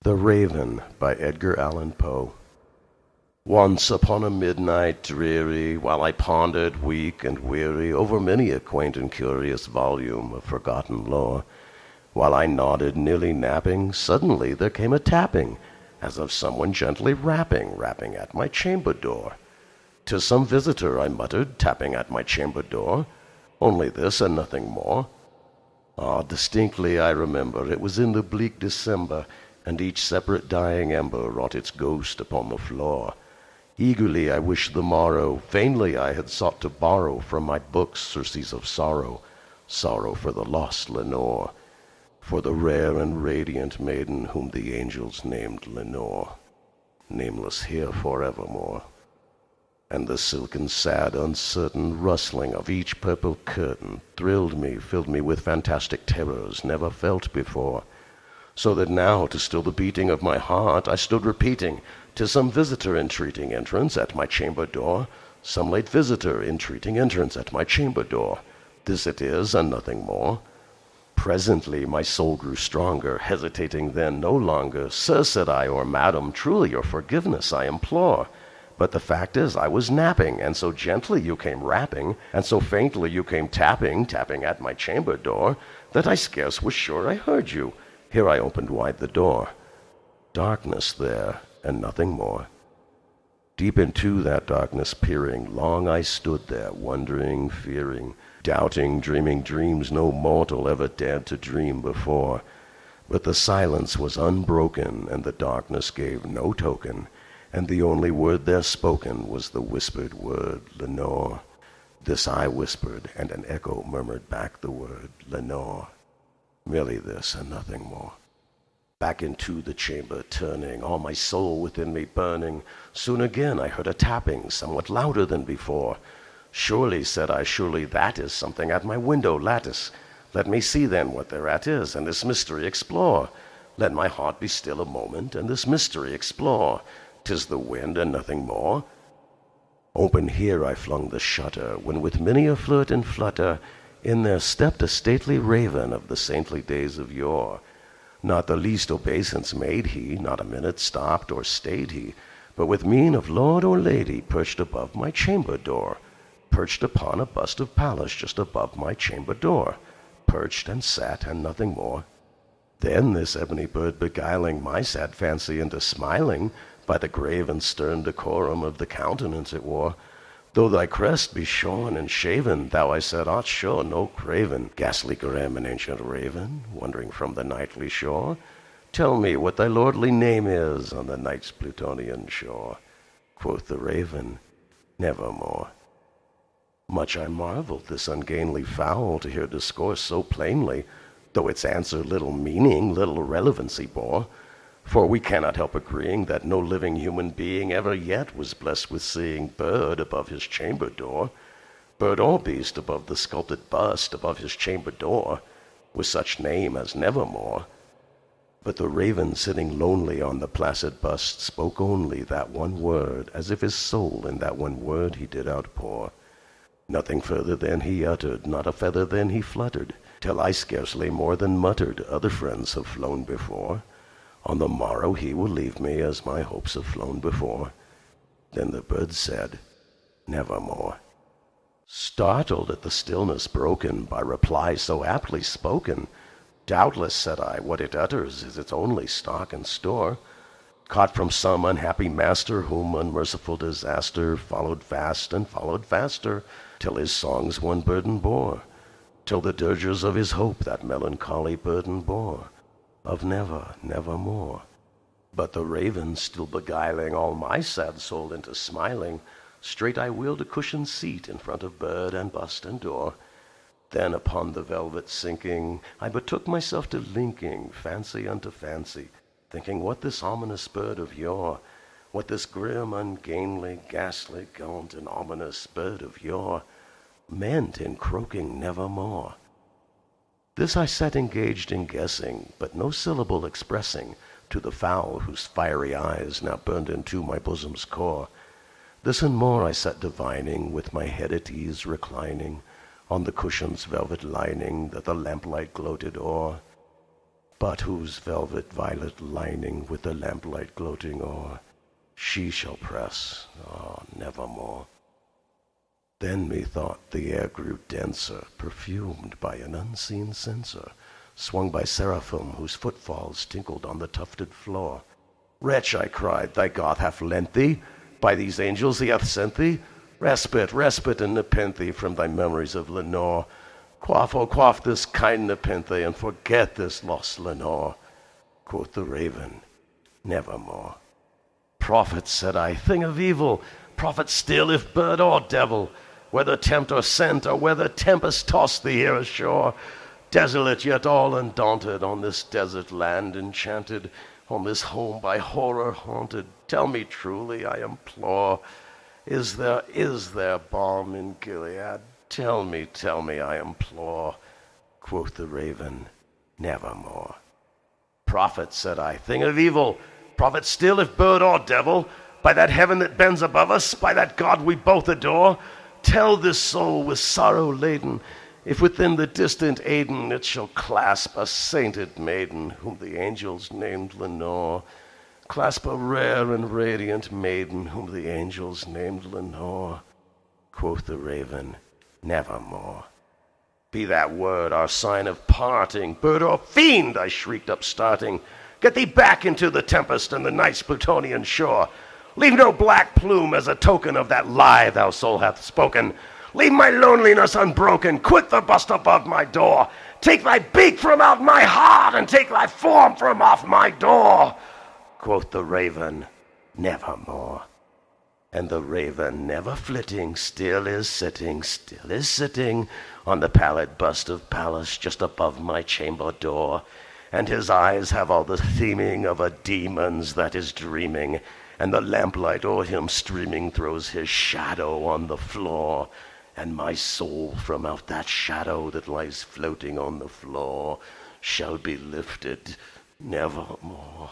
The Raven by Edgar Allan Poe. Once upon a midnight dreary, while I pondered weak and weary over many a quaint and curious volume of forgotten lore, while I nodded, nearly napping, suddenly there came a tapping, as of someone gently rapping at my chamber door. "'Tis some visitor," I muttered, tapping at my chamber door. "Only this and nothing more." Ah, distinctly I remember, it was in the bleak December, and each separate dying ember wrought its ghost upon the floor. Eagerly I wished the morrow, vainly I had sought to borrow from my books surcease of sorrow, sorrow for the lost Lenore, for the rare and radiant maiden whom the angels named Lenore, nameless here forevermore. And the silken, sad, uncertain rustling of each purple curtain thrilled me, filled me with fantastic terrors never felt before, so that now, to still the beating of my heart, I stood repeating, "'Tis some visitor entreating entrance at my chamber door, some late visitor entreating entrance at my chamber door. This it is, and nothing more." Presently my soul grew stronger, hesitating then no longer. "Sir," said I, "or madam, truly your forgiveness I implore. But the fact is I was napping, and so gently you came rapping, and so faintly you came tapping at my chamber door, that I scarce was sure I heard you." Here I opened wide the door. Darkness there, and nothing more. Deep into that darkness peering, long I stood there, wondering, fearing, doubting, dreaming dreams no mortal ever dared to dream before. But the silence was unbroken, and the darkness gave no token, and the only word there spoken was the whispered word, "Lenore." This I whispered, and an echo murmured back the word, "Lenore." Merely this, and nothing more. Back into the chamber turning, all my soul within me burning, soon again I heard a tapping, somewhat louder than before. "Surely," said I, "surely that is something at my window lattice. Let me see then what thereat is, and this mystery explore. Let my heart be still a moment, and this mystery explore. 'Tis the wind, and nothing more." Open here I flung the shutter, when with many a flirt and flutter in there stepped a stately raven of the saintly days of yore. Not the least obeisance made he, not a minute stopped or stayed he, but with mien of lord or lady perched above my chamber door, perched upon a bust of Pallas just above my chamber door, perched and sat and nothing more. Then this ebony bird beguiling my sad fancy into smiling, by the grave and stern decorum of the countenance it wore, "Though thy crest be shorn and shaven, thou," I said, "art sure no craven, ghastly grim and ancient raven, wandering from the nightly shore. Tell me what thy lordly name is on the night's Plutonian shore." Quoth the raven, "Nevermore." Much I marveled this ungainly fowl to hear discourse so plainly, though its answer little meaning, little relevancy bore. For we cannot help agreeing that no living human being ever yet was blessed with seeing bird above his chamber door, bird or beast above the sculpted bust above his chamber door, with such name as Nevermore. But the raven sitting lonely on the placid bust spoke only that one word, as if his soul in that one word he did outpour. Nothing further then he uttered, not a feather then he fluttered, till I scarcely more than muttered, "Other friends have flown before. On the morrow he will leave me as my hopes have flown before." Then the bird said, "Nevermore." Startled at the stillness broken by reply so aptly spoken, "Doubtless," said I, "what it utters is its only stock and store, caught from some unhappy master whom unmerciful disaster followed fast and followed faster, till his songs one burden bore, till the dirges of his hope that melancholy burden bore, of never, nevermore." But the raven still beguiling all my sad soul into smiling, straight I wheeled a cushioned seat in front of bird and bust and door. Then upon the velvet sinking, I betook myself to linking fancy unto fancy, thinking what this ominous bird of yore, what this grim, ungainly, ghastly, gaunt, and ominous bird of yore meant in croaking "Nevermore." This I sat engaged in guessing, but no syllable expressing to the fowl whose fiery eyes now burned into my bosom's core. This and more I sat divining, with my head at ease reclining on the cushion's velvet lining that the lamplight gloated o'er. but whose velvet violet lining with the lamplight gloating o'er, she shall press, nevermore. Then methought the air grew denser, perfumed by an unseen censer, swung by seraphim whose footfalls tinkled on the tufted floor. Wretch, I cried, thy God hath lent thee, by these angels he hath sent thee, respite, respite and nepenthe from thy memories of Lenore. Quaff, oh quaff this kind nepenthe, and forget this lost Lenore. Quoth the raven, nevermore. Prophet, said I, thing of evil, prophet still, if bird or devil, whether tempter sent, or whether tempest tossed thee here ashore, desolate yet all undaunted, on this desert land enchanted, on this home by horror haunted, tell me truly, I implore, is there balm in Gilead? Tell me, I implore. Quoth the raven, nevermore. Prophet, said I, thing of evil, prophet still, if bird or devil, by that heaven that bends above us, by that God we both adore, tell this soul with sorrow laden, if within the distant Aidenn it shall clasp a sainted maiden, whom the angels named Lenore, clasp a rare and radiant maiden, whom the angels named Lenore. Quoth the raven, nevermore. Be that word our sign of parting, bird or fiend, I shrieked upstarting, get thee back into the tempest and the night's Plutonian shore. Leave no black plume as a token of that lie thou soul hath spoken. Leave my loneliness unbroken, quit the bust above my door. Take thy beak from out my heart, and take thy form from off my door. Quoth the raven, nevermore. And the raven, never flitting, still is sitting on the pallid bust of Pallas just above my chamber door. And his eyes have all the theming of a demon's that is dreaming, and the lamplight o'er him streaming throws his shadow on the floor. And my soul from out that shadow that lies floating on the floor shall be lifted nevermore.